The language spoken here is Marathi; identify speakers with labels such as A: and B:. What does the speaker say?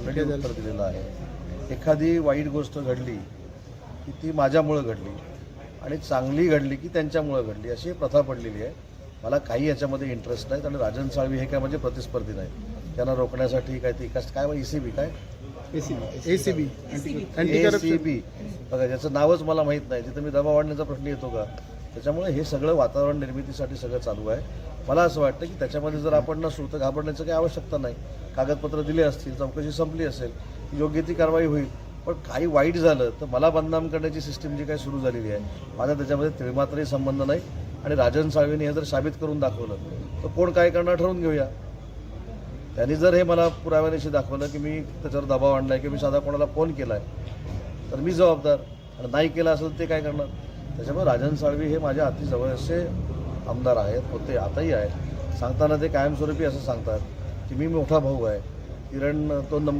A: ऑलरेडी उत्तर दिलेलं आहे. एखादी वाईट गोष्ट घडली की ती माझ्यामुळं घडली आणि चांगली घडली की त्यांच्यामुळं घडली, अशी प्रथा पडलेली आहे. मला काही याच्यामध्ये इंटरेस्ट नाही. आणि राजन साळवी हे काय म्हणजे प्रतिस्पर्धी नाही. त्यांना रोखण्यासाठी काय ती काय ECB काय
B: ACB
A: ACB बघा, ज्याचं नावच मला माहीत नाही, तिथं मी दबाव वाढण्याचा प्रश्न येतो का? त्याच्यामुळे हे सगळं वातावरण निर्मितीसाठी सगळं चालू आहे. मला असं वाटतं की त्याच्यामध्ये जर आपण नसू तर घाबरण्याचं काही आवश्यकता नाही. कागदपत्र दिले असतील, चौकशी संपली असेल, योग्य ती कारवाई होईल. पण काही वाईट झालं तर मला बदनाम करण्याची सिस्टीम जी काही सुरू झालेली आहे, माझा त्याच्यामध्ये तिळमात्रही संबंध नाही. आणि राजन साळवीने हे जर साबित करून दाखवलं तर कोण काय करणार ठरवून घेऊया. त्यांनी जर हे मला पुराव्यानिशी दाखवलं की मी त्याच्यावर दबाव आणला आहे की मी साधा कोणाला फोन केला आहे तर मी जबाबदार, आणि नाही केला असेल ते काय करणार. त्याच्यामुळे राजन साळवी हे माझ्या अति जवळचे आमदार आहेत, होते, आताही आहेत. सांगताना ते कायमस्वरूपी असं सांगतात की मी मोठा भाऊ आहे, किरण तो नंबर